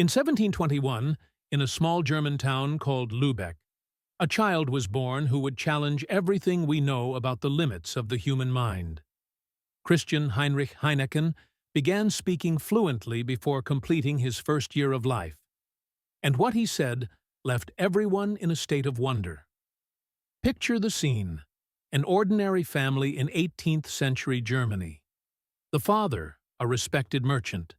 In 1721, in a small German town called Lübeck, a child was born who would challenge everything we know about the limits of the human mind. Christian Heinrich Heinecken began speaking fluently before completing his first year of life, and what he said left everyone in a state of wonder. Picture the scene: an ordinary family in 18th century Germany. The father, a respected merchant,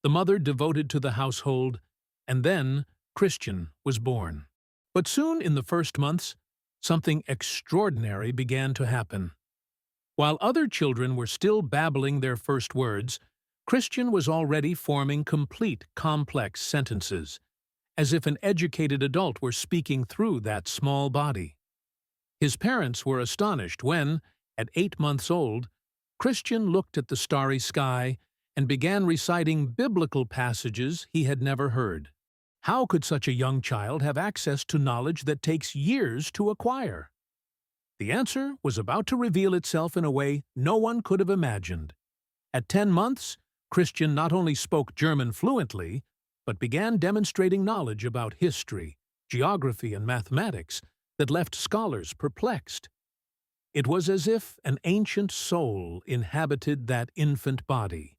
the mother devoted to the household, and then Christian was born. But soon in the first months, something extraordinary began to happen. While other children were still babbling their first words, Christian was already forming complete, complex sentences, as if an educated adult were speaking through that small body. His parents were astonished when, at 8 months old, Christian looked at the starry sky and began reciting biblical passages he had never heard. How could such a young child have access to knowledge that takes years to acquire? The answer was about to reveal itself in a way no one could have imagined. At 10 months, Christian not only spoke German fluently, but began demonstrating knowledge about history, geography, and mathematics that left scholars perplexed. It was as if an ancient soul inhabited that infant body,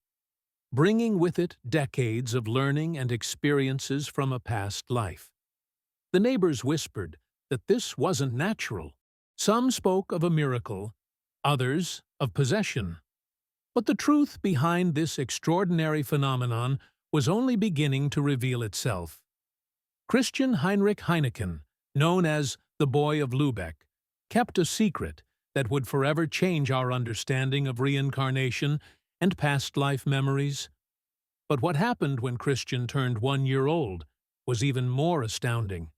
bringing with it decades of learning and experiences from a past life. The neighbors whispered that this wasn't natural. Some spoke of a miracle, others of possession. But the truth behind this extraordinary phenomenon was only beginning to reveal itself. Christian Heinrich Heinecken, known as the Boy of Lübeck, kept a secret that would forever change our understanding of reincarnation and past life memories. But what happened when Christian turned 1 year old was even more astounding.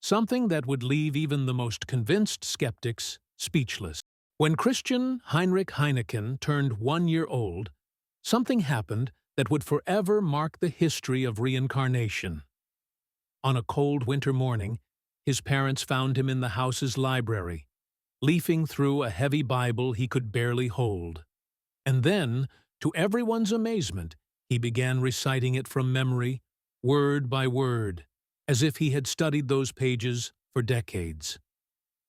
Something that would leave even the most convinced skeptics speechless. When Christian Heinrich Heinecken turned 1 year old, something happened that would forever mark the history of reincarnation. On a cold winter morning, his parents found him in the house's library, leafing through a heavy Bible he could barely hold. And then, to everyone's amazement, he began reciting it from memory, word by word, as if he had studied those pages for decades.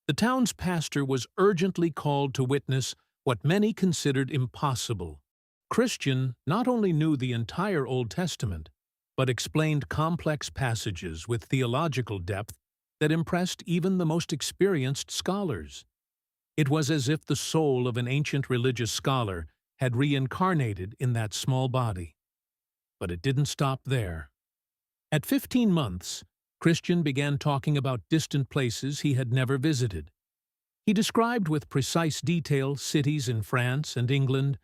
The town's pastor was urgently called to witness what many considered impossible. Christian not only knew the entire Old Testament, but explained complex passages with theological depth that impressed even the most experienced scholars. It was as if the soul of an ancient religious scholar had reincarnated in that small body. But it didn't stop there. At 15 months, Christian began talking about distant places he had never visited. He described with precise detail cities in France and England,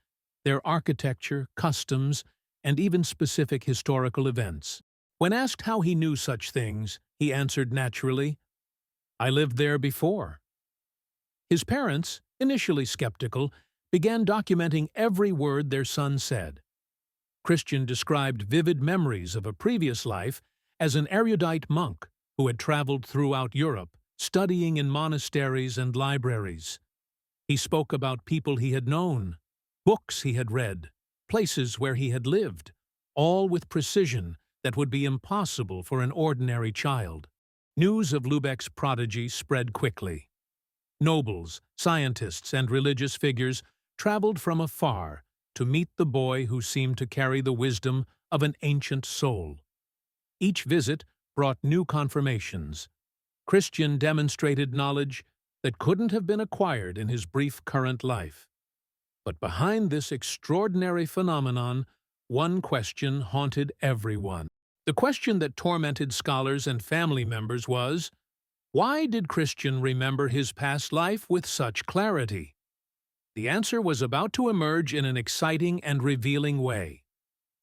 their architecture, customs, and even specific historical events. When asked how he knew such things, he answered naturally, "I lived there before." His parents, initially skeptical, began documenting every word their son said. Christian described vivid memories of a previous life as an erudite monk who had traveled throughout Europe, studying in monasteries and libraries. He spoke about people he had known, books he had read, places where he had lived, all with precision that would be impossible for an ordinary child. News of Lübeck's prodigy spread quickly. Nobles, scientists, and religious figures traveled from afar to meet the boy who seemed to carry the wisdom of an ancient soul. Each visit brought new confirmations. Christian demonstrated knowledge that couldn't have been acquired in his brief current life. But behind this extraordinary phenomenon, one question haunted everyone. The question that tormented scholars and family members was, why did Christian remember his past life with such clarity? The answer was about to emerge in an exciting and revealing way.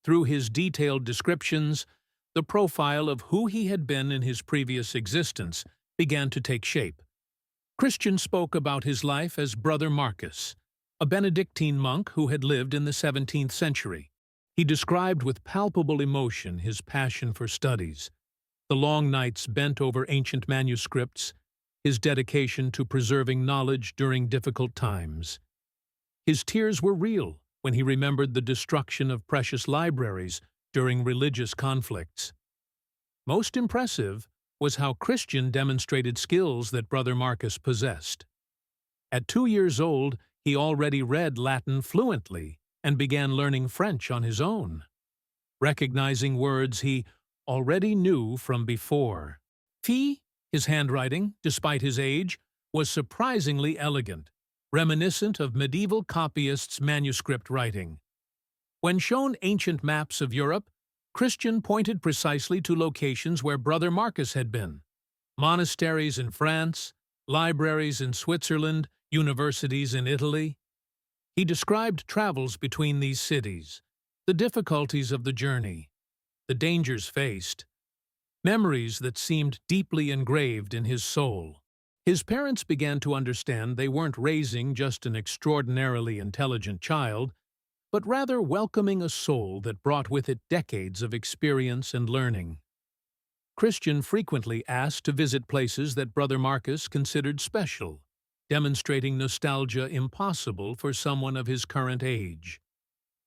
Through his detailed descriptions, the profile of who he had been in his previous existence began to take shape. Christian spoke about his life as Brother Marcus, a Benedictine monk who had lived in the 17th century. He described with palpable emotion his passion for studies, the long nights bent over ancient manuscripts, his dedication to preserving knowledge during difficult times. His tears were real when he remembered the destruction of precious libraries during religious conflicts. Most impressive was how Christian demonstrated skills that Brother Marcus possessed. At 2 years old, he already read Latin fluently and began learning French on his own, recognizing words he already knew from before. His handwriting, despite his age, was surprisingly elegant, reminiscent of medieval copyists' manuscript writing. When shown ancient maps of Europe, Christian pointed precisely to locations where Brother Marcus had been: monasteries in France, libraries in Switzerland, universities in Italy. He described travels between these cities, the difficulties of the journey, the dangers faced, memories that seemed deeply engraved in his soul. His parents began to understand they weren't raising just an extraordinarily intelligent child, but rather welcoming a soul that brought with it decades of experience and learning. Christian frequently asked to visit places that Brother Marcus considered special, demonstrating nostalgia impossible for someone of his current age.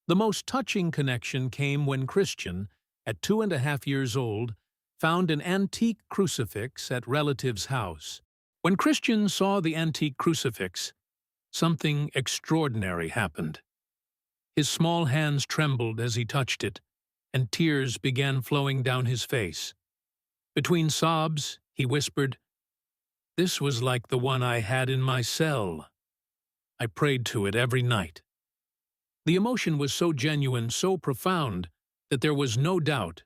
The most touching connection came when Christian, at 2.5 years old, found an antique crucifix at relative's house. When Christian saw the antique crucifix, something extraordinary happened. His small hands trembled as he touched it, and tears began flowing down his face. Between sobs, he whispered, "This was like the one I had in my cell. I prayed to it every night." The emotion was so genuine, so profound, that there was no doubt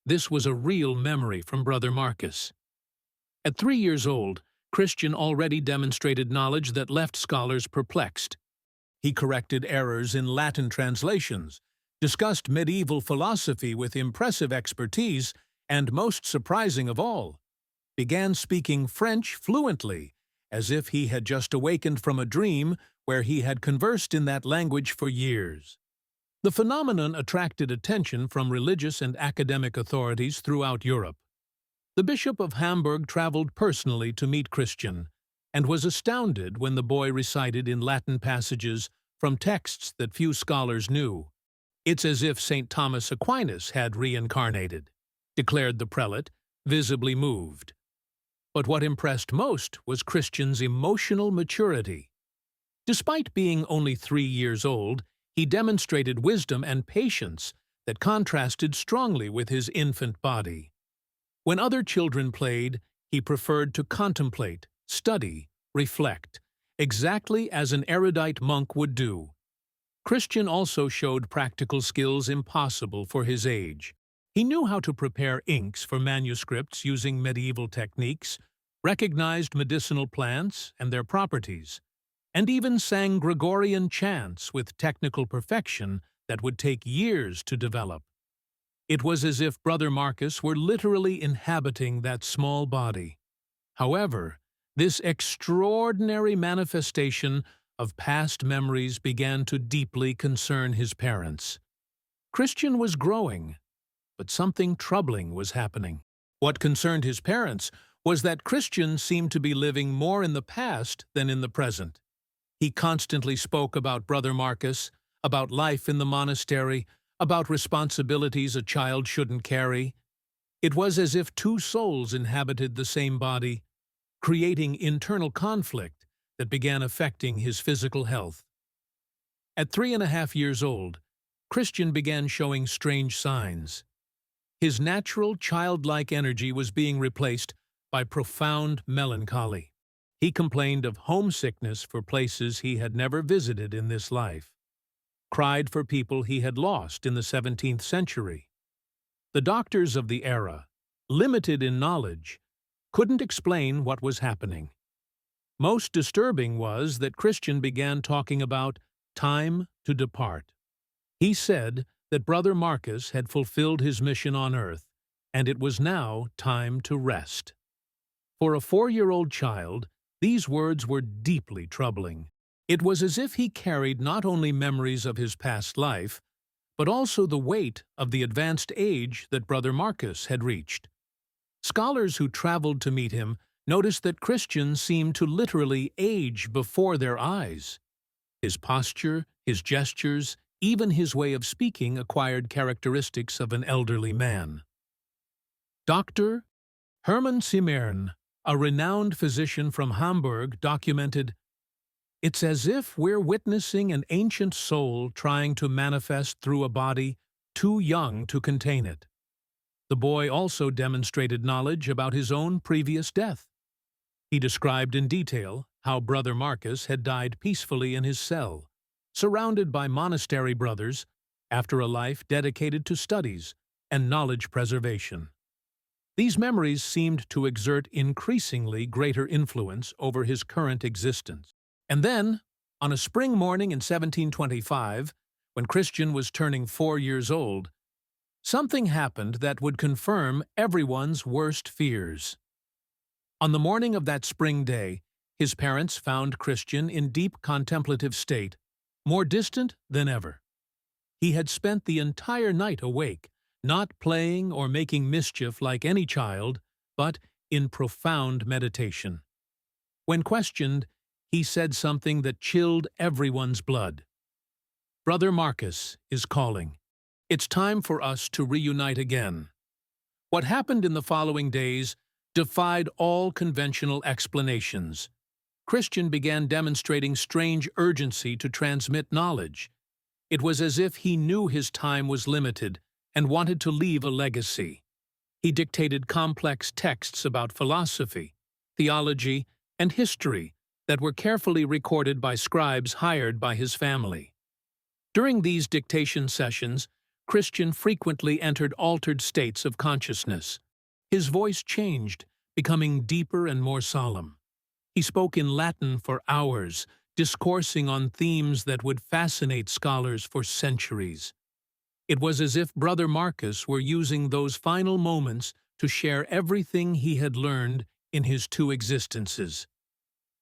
this was a real memory from Brother Marcus. At 3 years old, Christian already demonstrated knowledge that left scholars perplexed. He corrected errors in Latin translations, discussed medieval philosophy with impressive expertise, and, most surprising of all, began speaking French fluently, as if he had just awakened from a dream where he had conversed in that language for years. The phenomenon attracted attention from religious and academic authorities throughout Europe. The Bishop of Hamburg traveled personally to meet Christian, and was astounded when the boy recited in Latin passages from texts that few scholars knew. "It's as if St. Thomas Aquinas had reincarnated," declared the prelate, visibly moved. But what impressed most was Christian's emotional maturity. Despite being only 3 years old, he demonstrated wisdom and patience that contrasted strongly with his infant body. When other children played, he preferred to contemplate, study, reflect, exactly as an erudite monk would do. Christian also showed practical skills impossible for his age. He knew how to prepare inks for manuscripts using medieval techniques, recognized medicinal plants and their properties, and even sang Gregorian chants with technical perfection that would take years to develop. It was as if Brother Marcus were literally inhabiting that small body. However, this extraordinary manifestation of past memories began to deeply concern his parents. Christian was growing, but something troubling was happening. What concerned his parents was that Christian seemed to be living more in the past than in the present. He constantly spoke about Brother Marcus, about life in the monastery, about responsibilities a child shouldn't carry. It was as if two souls inhabited the same body, creating internal conflict that began affecting his physical health. At 3.5 years old, Christian began showing strange signs. His natural, childlike energy was being replaced by profound melancholy. He complained of homesickness for places he had never visited in this life, cried for people he had lost in the 17th century. The doctors of the era, limited in knowledge, couldn't explain what was happening. Most disturbing was that Christian began talking about time to depart. He said that Brother Marcus had fulfilled his mission on earth, and it was now time to rest. For a 4-year-old child, these words were deeply troubling. It was as if he carried not only memories of his past life, but also the weight of the advanced age that Brother Marcus had reached. Scholars who traveled to meet him noticed that Christian seemed to literally age before their eyes. His posture, his gestures, even his way of speaking acquired characteristics of an elderly man. Dr. Hermann Simmern, a renowned physician from Hamburg, documented, "It's as if we're witnessing an ancient soul trying to manifest through a body too young to contain it." The boy also demonstrated knowledge about his own previous death. He described in detail how Brother Marcus had died peacefully in his cell, surrounded by monastery brothers, after a life dedicated to studies and knowledge preservation. These memories seemed to exert increasingly greater influence over his current existence. And then, on a spring morning in 1725, when Christian was turning 4 years old, something happened that would confirm everyone's worst fears. On the morning of that spring day, his parents found Christian in deep contemplative state, more distant than ever. He had spent the entire night awake, not playing or making mischief like any child, but in profound meditation. When questioned, he said something that chilled everyone's blood. "Brother Marcus is calling. It's time for us to reunite again." What happened in the following days defied all conventional explanations. Christian began demonstrating strange urgency to transmit knowledge. It was as if he knew his time was limited and wanted to leave a legacy. He dictated complex texts about philosophy, theology, and history that were carefully recorded by scribes hired by his family. During these dictation sessions, Christian frequently entered altered states of consciousness. His voice changed, becoming deeper and more solemn. He spoke in Latin for hours, discoursing on themes that would fascinate scholars for centuries. It was as if Brother Marcus were using those final moments to share everything he had learned in his 2 existences.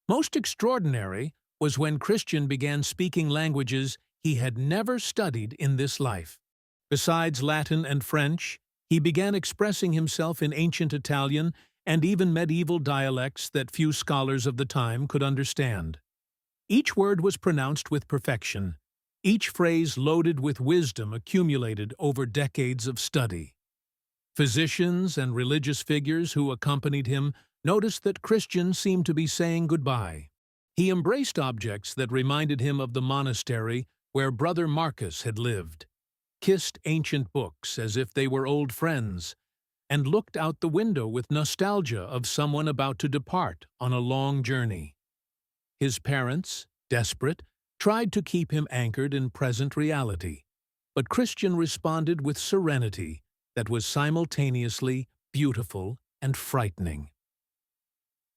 Most extraordinary was when Christian began speaking languages he had never studied in this life. Besides Latin and French, he began expressing himself in ancient Italian and even medieval dialects that few scholars of the time could understand. Each word was pronounced with perfection, each phrase loaded with wisdom accumulated over decades of study. Physicians and religious figures who accompanied him noticed that Christian seemed to be saying goodbye. He embraced objects that reminded him of the monastery where Brother Marcus had lived, kissed ancient books as if they were old friends, and looked out the window with nostalgia of someone about to depart on a long journey. His parents, desperate, tried to keep him anchored in present reality, but Christian responded with serenity that was simultaneously beautiful and frightening.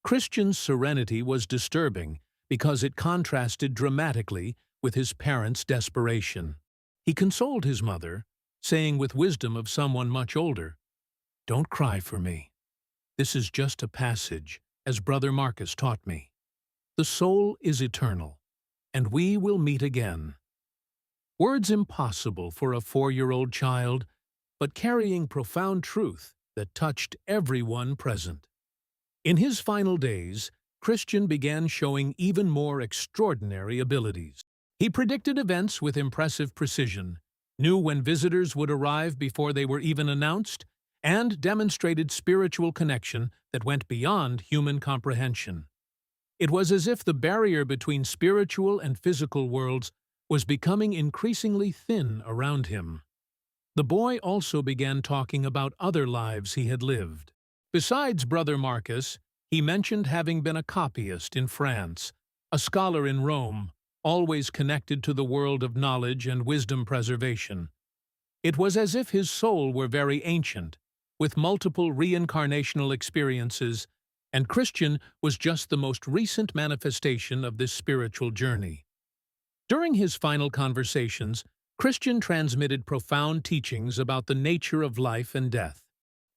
Christian's serenity was disturbing because it contrasted dramatically with his parents' desperation. He consoled his mother, saying with wisdom of someone much older, "Don't cry for me. This is just a passage, as Brother Marcus taught me. The soul is eternal, and we will meet again." Words impossible for a 4-year-old child, but carrying profound truth that touched everyone present. In his final days, Christian began showing even more extraordinary abilities. He predicted events with impressive precision, knew when visitors would arrive before they were even announced, and demonstrated spiritual connection that went beyond human comprehension. It was as if the barrier between spiritual and physical worlds was becoming increasingly thin around him. The boy also began talking about other lives he had lived. Besides Brother Marcus, he mentioned having been a copyist in France, a scholar in Rome, always connected to the world of knowledge and wisdom preservation. It was as if his soul were very ancient, with multiple reincarnational experiences, and Christian was just the most recent manifestation of this spiritual journey. During his final conversations, Christian transmitted profound teachings about the nature of life and death.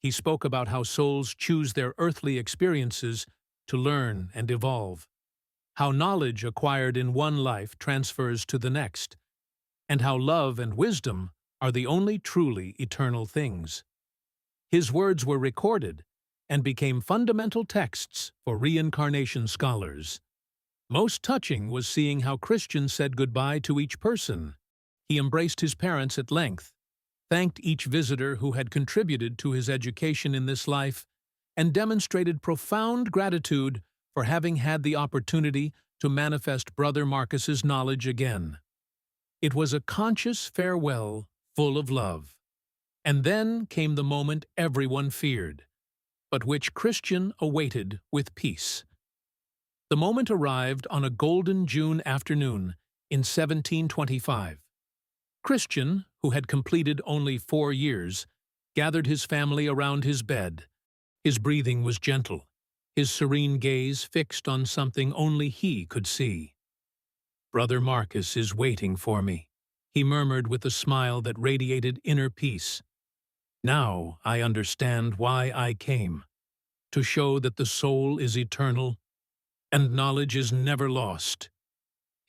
He spoke about how souls choose their earthly experiences to learn and evolve, how knowledge acquired in one life transfers to the next, and how love and wisdom are the only truly eternal things. His words were recorded and became fundamental texts for reincarnation scholars. Most touching was seeing how Christian said goodbye to each person. He embraced his parents at length, thanked each visitor who had contributed to his education in this life, and demonstrated profound gratitude for having had the opportunity to manifest Brother Marcus's knowledge again. It was a conscious farewell full of love. And then came the moment everyone feared, but which Christian awaited with peace. The moment arrived on a golden June afternoon in 1725. Christian, who had completed only 4 years, gathered his family around his bed. His breathing was gentle, his serene gaze fixed on something only he could see. "Brother Marcus is waiting for me," he murmured with a smile that radiated inner peace. "Now I understand why I came, to show that the soul is eternal and knowledge is never lost."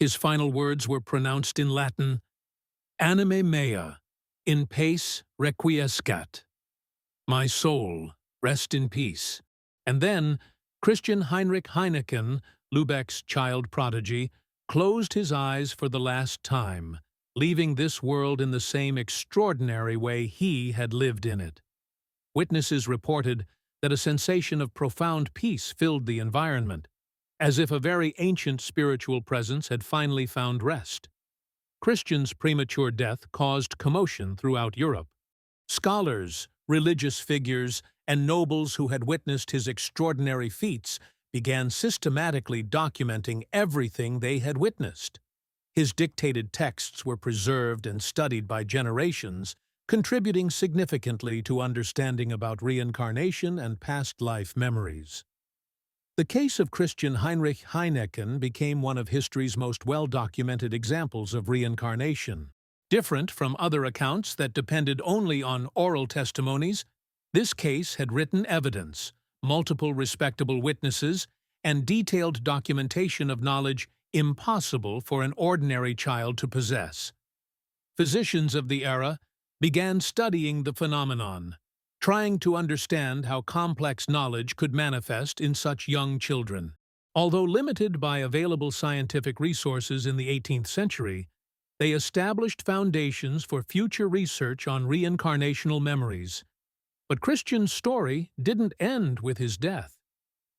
His final words were pronounced in Latin, "Anima mea, in pace requiescat." My soul, rest in peace. And then, Christian Heinrich Heinecken, Lübeck's child prodigy, closed his eyes for the last time, leaving this world in the same extraordinary way he had lived in it. Witnesses reported that a sensation of profound peace filled the environment, as if a very ancient spiritual presence had finally found rest. Christian's premature death caused commotion throughout Europe. Scholars, religious figures, and nobles who had witnessed his extraordinary feats began systematically documenting everything they had witnessed. His dictated texts were preserved and studied by generations, contributing significantly to understanding about reincarnation and past life memories. The case of Christian Heinrich Heinecken became one of history's most well-documented examples of reincarnation. Different from other accounts that depended only on oral testimonies, this case had written evidence, multiple respectable witnesses, and detailed documentation of knowledge impossible for an ordinary child to possess. Physicians of the era began studying the phenomenon, trying to understand how complex knowledge could manifest in such young children. Although limited by available scientific resources in the 18th century, they established foundations for future research on reincarnational memories. But Christian's story didn't end with his death.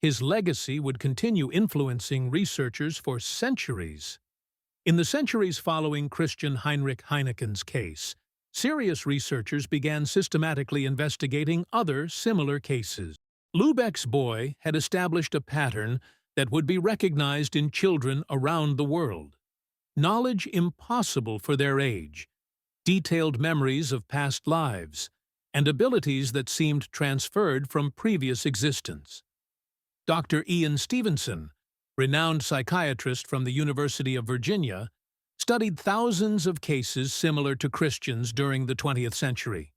His legacy would continue influencing researchers for centuries. In the centuries following Christian Heinrich Heinecken's case, serious researchers began systematically investigating other similar cases. Lübeck's boy had established a pattern that would be recognized in children around the world. Knowledge impossible for their age, detailed memories of past lives, and abilities that seemed transferred from previous existence. Dr. Ian Stevenson, renowned psychiatrist from the University of Virginia, studied thousands of cases similar to Christian's during the 20th century.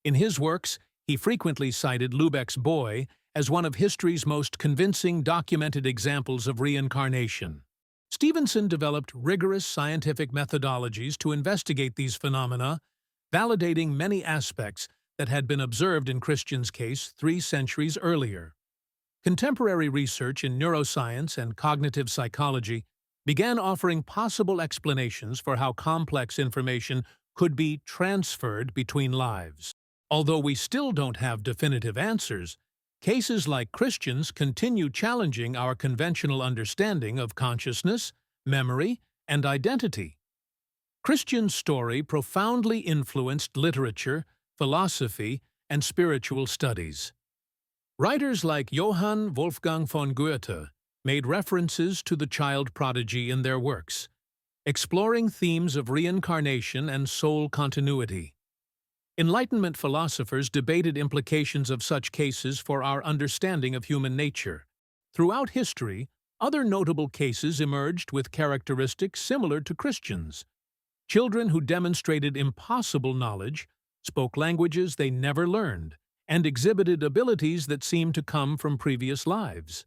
In his works, he frequently cited Lübeck's boy as one of history's most convincing documented examples of reincarnation. Stevenson developed rigorous scientific methodologies to investigate these phenomena, validating many aspects that had been observed in Christian's case 3 centuries earlier. Contemporary research in neuroscience and cognitive psychology began offering possible explanations for how complex information could be transferred between lives. Although we still don't have definitive answers, cases like Christian's continue challenging our conventional understanding of consciousness, memory, and identity. Christian's story profoundly influenced literature, philosophy, and spiritual studies. Writers like Johann Wolfgang von Goethe made references to the child prodigy in their works, exploring themes of reincarnation and soul continuity. Enlightenment philosophers debated implications of such cases for our understanding of human nature. Throughout history, other notable cases emerged with characteristics similar to Christian's. Children who demonstrated impossible knowledge, spoke languages they never learned, and exhibited abilities that seemed to come from previous lives.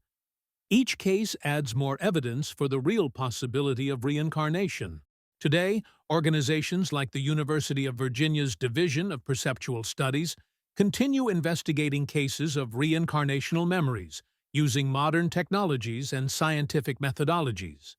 Each case adds more evidence for the real possibility of reincarnation. Today, organizations like the University of Virginia's Division of Perceptual Studies continue investigating cases of reincarnational memories using modern technologies and scientific methodologies.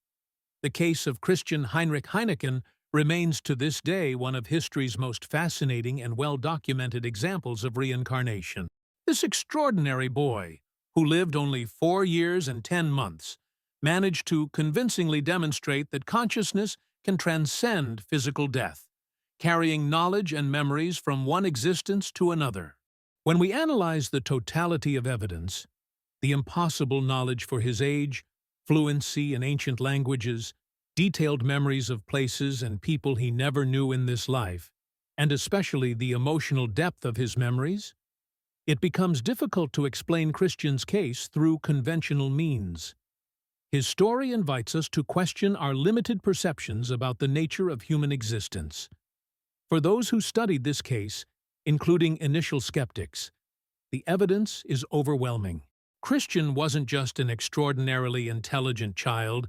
The case of Christian Heinrich Heinecken remains to this day one of history's most fascinating and well-documented examples of reincarnation. This extraordinary boy, who lived only 4 years and 10 months, managed to convincingly demonstrate that consciousness can transcend physical death, carrying knowledge and memories from one existence to another. When we analyze the totality of evidence, the impossible knowledge for his age, fluency in ancient languages, detailed memories of places and people he never knew in this life, and especially the emotional depth of his memories, it becomes difficult to explain Christian's case through conventional means. His story invites us to question our limited perceptions about the nature of human existence. For those who studied this case, including initial skeptics, the evidence is overwhelming. Christian wasn't just an extraordinarily intelligent child,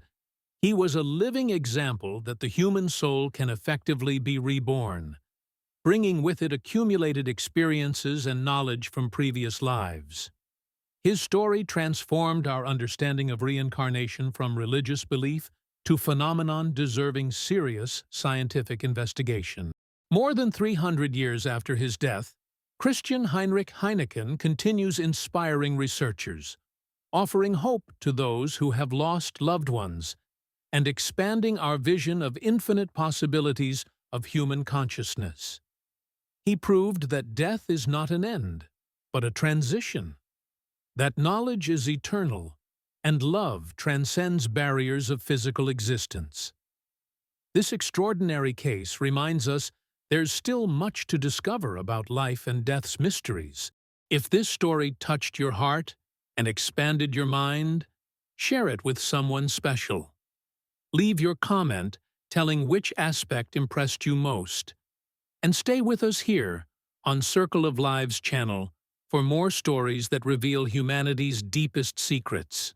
he was a living example that the human soul can effectively be reborn, bringing with it accumulated experiences and knowledge from previous lives. His story transformed our understanding of reincarnation from religious belief to phenomenon deserving serious scientific investigation. More than 300 years after his death, Christian Heinrich Heinecken continues inspiring researchers, offering hope to those who have lost loved ones, and expanding our vision of infinite possibilities of human consciousness. He proved that death is not an end, but a transition, that knowledge is eternal, and love transcends barriers of physical existence. This extraordinary case reminds us there's still much to discover about life and death's mysteries. If this story touched your heart and expanded your mind, share it with someone special. Leave your comment telling which aspect impressed you most. And stay with us here on Circle of Lives channel for more stories that reveal humanity's deepest secrets.